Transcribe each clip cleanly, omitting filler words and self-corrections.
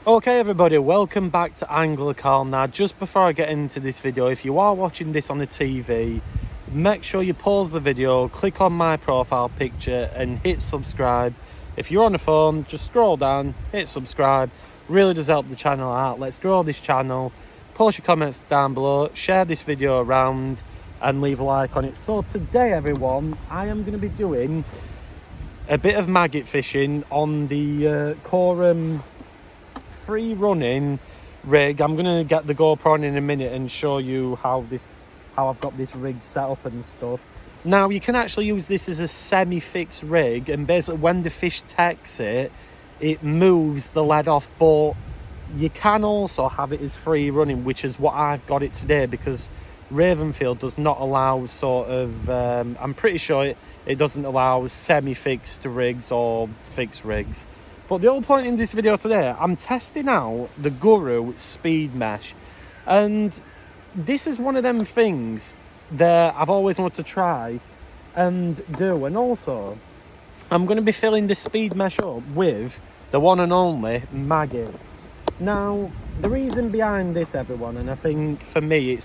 Okay everybody, welcome back to Angler Call. Now just before I get into this video, if you are watching this on the TV, make sure you pause the video, click on my profile picture and hit subscribe. If you're on the phone, just scroll down, hit subscribe. Really does help the channel out. Let's grow this channel. Post your comments down below, share this video around and leave a like on it. So today everyone, I am going to be doing a bit of maggot fishing on the Quorum free running rig. I'm gonna get the GoPro on in a minute and show you how I've got this rig set up and stuff. Now you can actually use this as a semi-fixed rig, and basically when the fish takes it, it moves the lead off, but you can also have it as free running, which is what I've got it today, because Ravenfield does not allow sort of I'm pretty sure it doesn't allow semi-fixed rigs or fixed rigs. But the whole point in this video today, I'm testing out the Guru Speedmesh, and this is one of them things that I've always wanted to try and do. And also, I'm going to be filling the Speedmesh up with the one and only maggots. Now, the reason behind this, everyone, and I think for me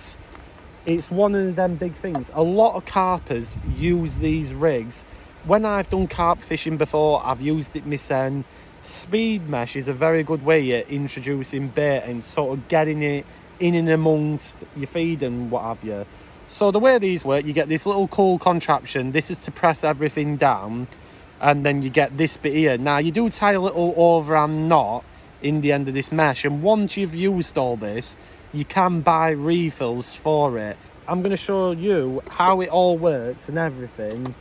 it's one of them big things. A lot of carpers use these rigs. When I've done carp fishing before, I've used it myself. Speedmesh is a very good way of introducing bait and sort of getting it in and amongst your feed and what have you. So the way these work, you get this little cool contraption. This is to press everything down, and then you get this bit here. Now you do tie a little overhand knot in the end of this mesh, and once you've used all this, you can buy refills for it. I'm going to show you how it all works and everything,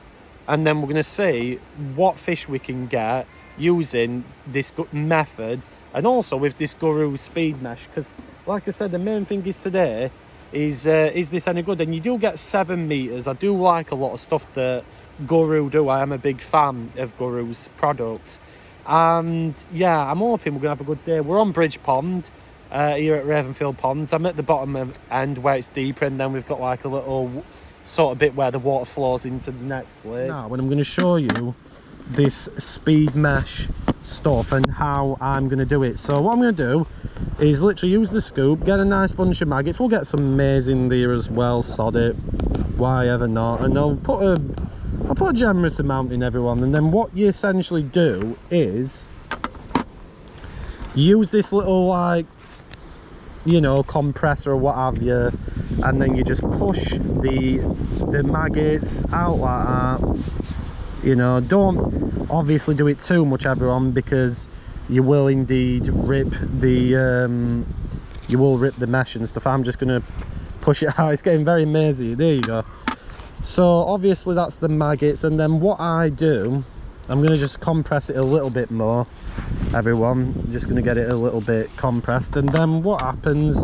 and then we're going to see what fish we can get using this method, and also with this Guru Speedmesh, because like I said, the main thing is today is this any good? And you do get 7 meters. I do like a lot of stuff that Guru do. I am a big fan of Guru's products, and yeah, I'm hoping we're gonna have a good day. We're on Bridge Pond here at Ravenfield Ponds. I'm at the bottom end where it's deeper, and then we've got like a little sort of bit where the water flows into the next lake. Now, when I'm going to show you this Speedmesh stuff and how I'm going to do it. So what I'm going to do is literally use the scoop, get a nice bunch of maggots. We'll get some maize in there as well, sod it, why ever not. And I'll put a generous amount in, everyone. And then what you essentially do is use this little, like, you know, compressor or what have you, and then you just push the maggots out like that. You know, don't obviously do it too much, everyone, because you will indeed rip the mesh and stuff. I'm just gonna push it out. It's getting very mazy. There you go. So obviously that's the maggots, and then what I do, I'm gonna just compress it a little bit more, everyone. I'm just gonna get it a little bit compressed, and then what happens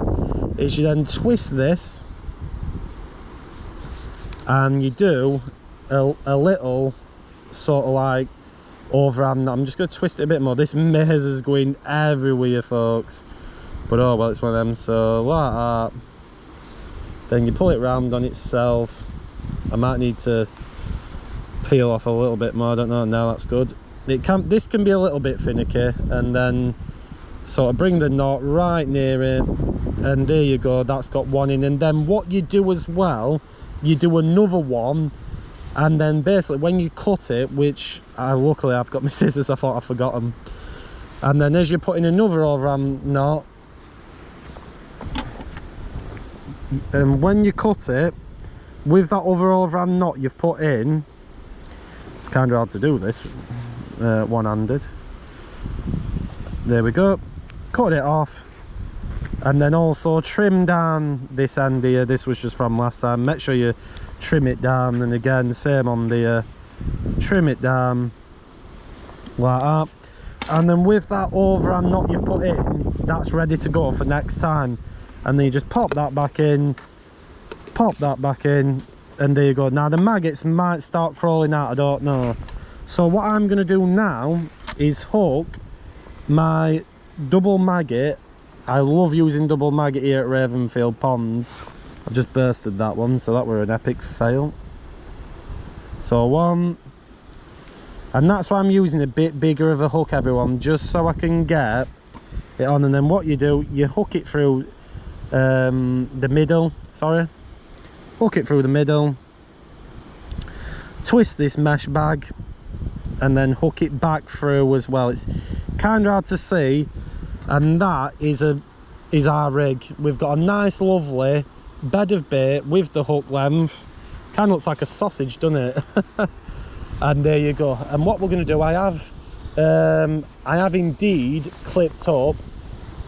is you then twist this, and you do a little sort of like overhand. I'm just going to twist it a bit more. This maize is going everywhere, folks, but oh well, it's one of them. So like that, then you pull it round on itself. I might need to peel off a little bit more, I don't know. Now that's good. This can be a little bit finicky, and then sort of bring the knot right near it, and there you go, that's got one in. And then what you do as well, you do another one, and then basically when you cut it, which luckily I've got my scissors, I thought I forgot them, and then as you're putting another overhand knot, and when you cut it with that other overhand knot you've put in, it's kind of hard to do this one-handed. There we go, cut it off, and then also trim down this end here. This was just from last time. Make sure you trim it down, and again same on the trim it down like that. And then with that overhand knot you've put in, that's ready to go for next time. And then you just pop that back in, pop that back in, and there you go. Now the maggots might start crawling out, I don't know. So what I'm going to do now is hook my double maggot. I love using double maggot here at Ravenfield Ponds. I've just bursted that one, so that were an epic fail. So one, and that's why I'm using a bit bigger of a hook, everyone, just so I can get it on, and then what you do, you hook it through the middle, hook it through the middle, twist this mesh bag, and then hook it back through as well. It's kind of hard to see, and that is our rig. We've got a nice lovely bed of bait with the hook length. Kind of looks like a sausage, doesn't it? And there you go. And what we're going to do, I have indeed clipped up,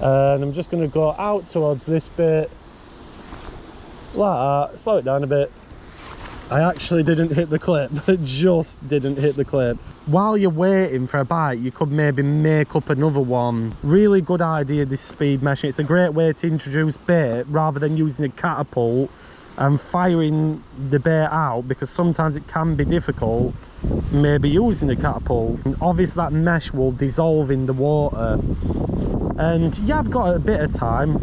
and I'm just going to go out towards this bit like that. Slow it down a bit. I actually didn't hit the clip. Just didn't hit the clip. While you're waiting for a bite, you could maybe make up another one. Really good idea, this speed meshing. It's a great way to introduce bait rather than using a catapult and firing the bait out, because sometimes it can be difficult maybe using a catapult. And obviously that mesh will dissolve in the water, and yeah, I've got a bit of time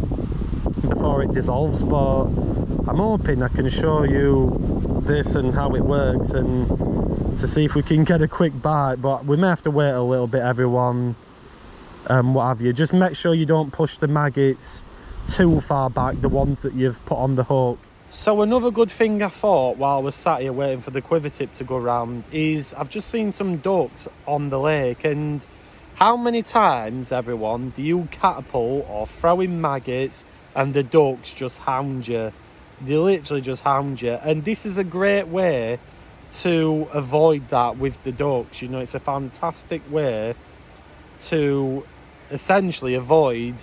before it dissolves, but I'm hoping I can show you this and how it works, and to see if we can get a quick bite. But we may have to wait a little bit, everyone, what have you. Just make sure you don't push the maggots too far back, the ones that you've put on the hook. So another good thing I thought while I was sat here waiting for the quiver tip to go round is I've just seen some ducks on the lake, and how many times, everyone, do you catapult or throw in maggots and the ducks just hound you? They literally just hound you. And this is a great way to avoid that with the ducks. You know, it's a fantastic way to essentially avoid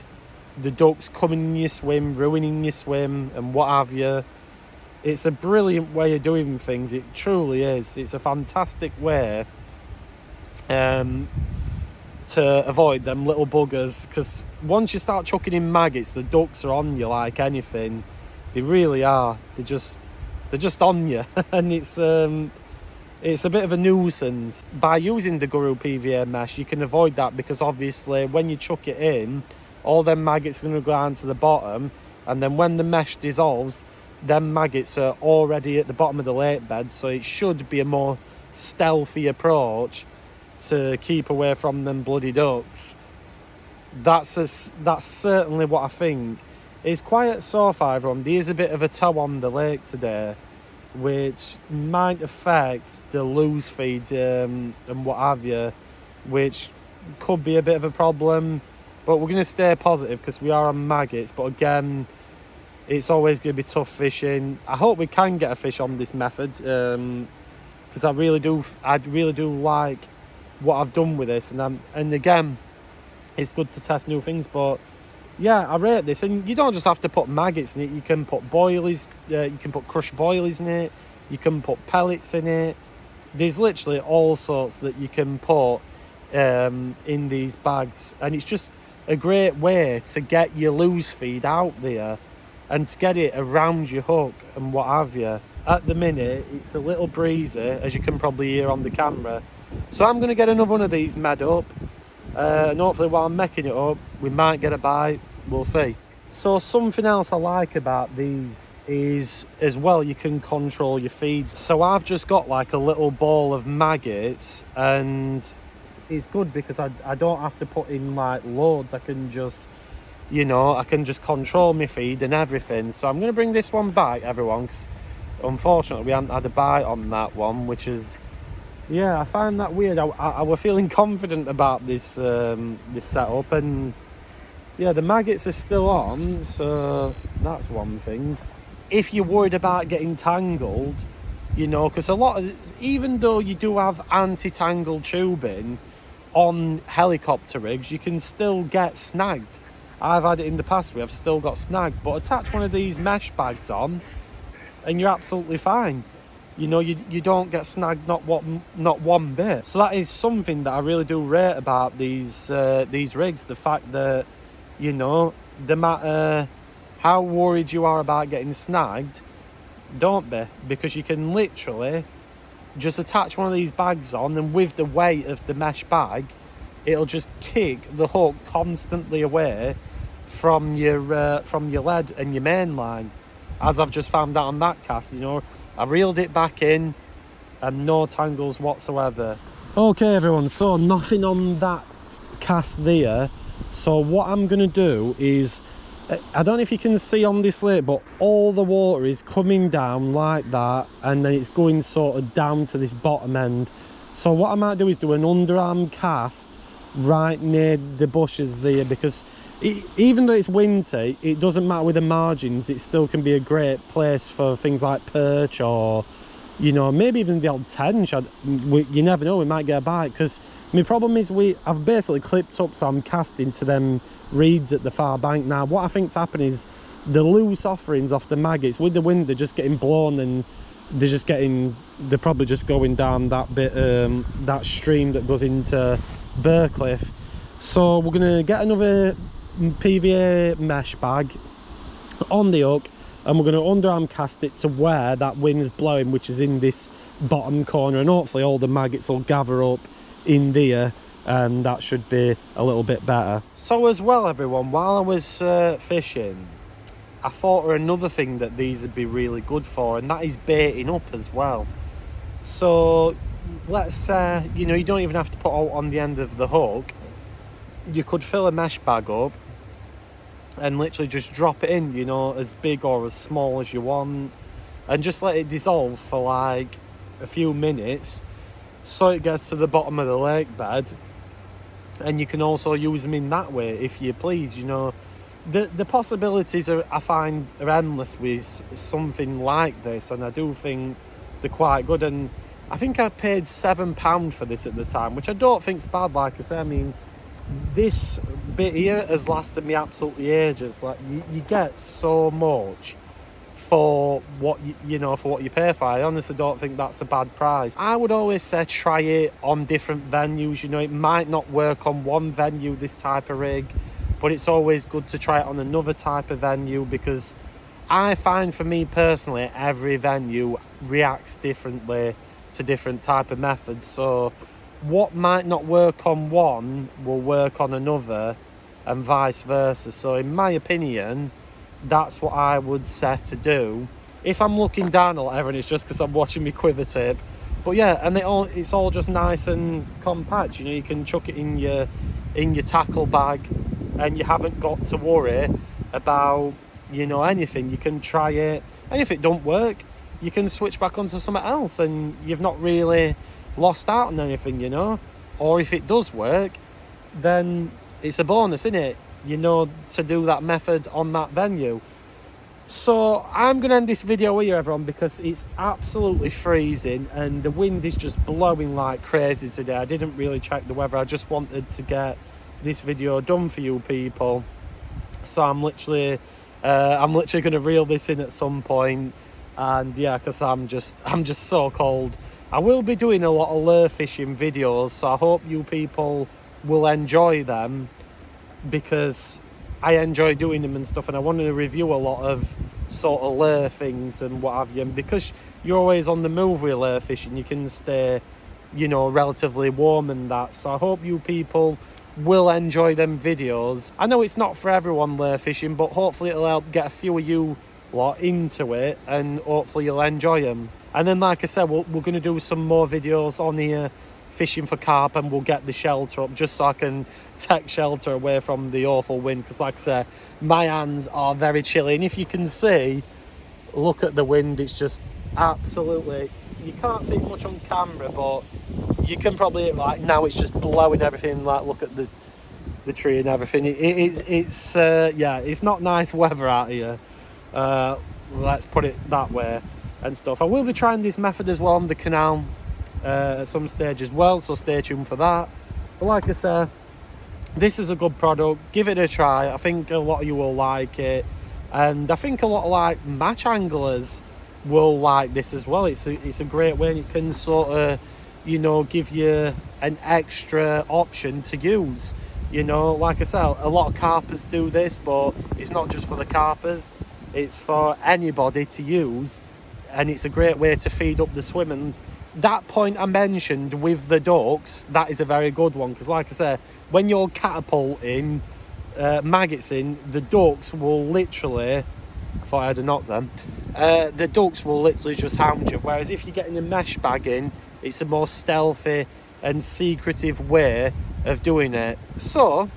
the ducks coming in your swim, ruining your swim and what have you. It's a brilliant way of doing things. It truly is. It's a fantastic way to avoid them little buggers, because once you start chucking in maggots, the ducks are on you like anything. They really are. They're just on you. And it's a bit of a nuisance. By using the Guru PVA mesh, you can avoid that, because obviously when you chuck it in, all them maggots are going to go down to the bottom, and then when the mesh dissolves, them maggots are already at the bottom of the lake bed, so it should be a more stealthy approach to keep away from them bloody ducks. That's certainly what I think. It's quiet so far, everyone. There is a bit of a tow on the lake today, which might affect the loose feed and what have you, which could be a bit of a problem. But we're going to stay positive because we are on maggots. But again, it's always going to be tough fishing. I hope we can get a fish on this method, because I really do like what I've done with this. And again, it's good to test new things. But yeah, I rate this. And you don't just have to put maggots in it. You can put boilies. You can put crushed boilies in it. You can put pellets in it. There's literally all sorts that you can put in these bags. And it's just a great way to get your loose feed out there and to get it around your hook and what have you. At the minute, it's a little breezy, as you can probably hear on the camera. So I'm going to get another one of these made up. And hopefully while I'm making it up, we might get a bite. We'll see. So something else I like about these is, as well, you can control your feeds. So I've just got like a little ball of maggots, and it's good because I don't have to put in like loads. I can just, you know, I can just control my feed and everything. So I'm going to bring this one back, everyone, because unfortunately we haven't had a bite on that one, which is, yeah, I find that weird. I was feeling confident about this this setup, and yeah, the maggots are still on, so that's one thing. If you're worried about getting tangled, you know, because a lot of, even though you do have anti-tangle tubing on helicopter rigs, you can still get snagged. I've had it in the past, we have still got snagged, but attach one of these mesh bags on and you're absolutely fine. You know, you don't get snagged, not one bit. So that is something that I really do rate about these rigs, the fact that, you know, no matter how worried you are about getting snagged, don't be, because you can literally just attach one of these bags on, and with the weight of the mesh bag, it'll just kick the hook constantly away from your lead and your main line. As I've just found out on that cast, you know, I reeled it back in and no tangles whatsoever. Okay everyone, so nothing on that cast there, So what I'm going to do is, I don't know if you can see on this lake, but all the water is coming down like that, and then it's going sort of down to this bottom end. So what I might do is do an underarm cast right near the bushes there, because even though it's windy, it doesn't matter with the margins, it still can be a great place for things like perch, or, you know, maybe even the old tench. You never know, we might get a bite, because my problem is I've basically clipped up, so I'm casting to them reeds at the far bank. Now what I think's happened is the loose offerings off the maggots with the wind, they're just getting blown, and they're probably just going down that bit, that stream that goes into Burcliffe. So we're gonna get another PVA mesh bag on the hook, and we're going to underarm cast it to where that wind's blowing, which is in this bottom corner, and hopefully all the maggots will gather up in there, and that should be a little bit better. So as well, everyone, while I was fishing, I thought of another thing that these would be really good for, and that is baiting up as well. So let's say, you know, you don't even have to put out on the end of the hook. You could fill a mesh bag up and literally just drop it in, you know, as big or as small as you want, and just let it dissolve for like a few minutes so it gets to the bottom of the lake bed. And you can also use them in that way if you please. You know, the possibilities are, I find, are endless with something like this, and I do think they're quite good. And I think I paid £7 for this at the time, which I don't think's bad. Like I say, I mean, this bit here has lasted me absolutely ages. Like you get so much for what you know, for what you pay for. I honestly don't think that's a bad price. I would always say try it on different venues. You know, it might not work on one venue, this type of rig, but it's always good to try it on another type of venue, because I find, for me personally, every venue reacts differently to different type of methods. So what might not work on one will work on another, and vice versa. So in my opinion, that's what I would say to do. If I'm looking down or whatever, and it's just because I'm watching me quiver tip. But yeah, and it's all just nice and compact. You know, you can chuck it in your tackle bag, and you haven't got to worry about, you know, anything. You can try it, and if it don't work, you can switch back onto something else, and you've not really lost out on anything, you know. Or if it does work, then it's a bonus, isn't it, you know, to do that method on that venue. So I'm gonna end this video here, everyone, because it's absolutely freezing and the wind is just blowing like crazy today. I didn't really check the weather. I just wanted to get this video done for you people. So I'm literally gonna reel this in at some point, and yeah, because I'm just so cold. I will be doing a lot of lure fishing videos, so I hope you people will enjoy them, because I enjoy doing them and stuff, and I want to review a lot of sort of lure things and what have you. And because you're always on the move with lure fishing, you can stay, you know, relatively warm and that. So I hope you people will enjoy them videos. I know it's not for everyone, lure fishing, but hopefully it'll help get a few of you lot into it, and hopefully you'll enjoy them. And then, like I said, we're going to do some more videos on here fishing for carp, and we'll get the shelter up just so I can take shelter away from the awful wind, because like I said, my hands are very chilly. And if you can see, look at the wind, it's just absolutely, you can't see it much on camera, but you can probably, like, now it's just blowing everything. Like, look at the tree and everything. It's yeah, it's not nice weather out here, let's put it that way and stuff. I will be trying this method as well on the canal at some stage as well, so stay tuned for that. But like I said, this is a good product. Give it a try. I think a lot of you will like it, and I think a lot of like match anglers will like this as well. It's a great way, and it can sort of, you know, give you an extra option to use. You know, like I said, a lot of carpers do this, but it's not just for the carpers, it's for anybody to use, and it's a great way to feed up the swim. And that point I mentioned with the ducks, that is a very good one, because like I said, when you're catapulting maggots in, the ducks will literally, I thought I had to knock them, the ducks will literally just hound you. Whereas if you're getting a mesh bag in, it's a more stealthy and secretive way of doing it. So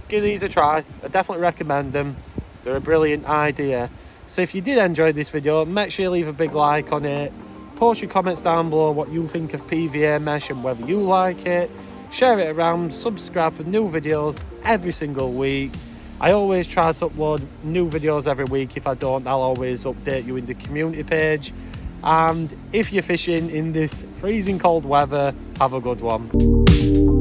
give these a try. I definitely recommend them. They're a brilliant idea. So if you did enjoy this video, make sure you leave a big like on it. Post your comments down below what you think of PVA mesh and whether you like it. Share it around, subscribe for new videos every single week. I always try to upload new videos every week. If I don't, I'll always update you in the community page. And if you're fishing in this freezing cold weather, have a good one.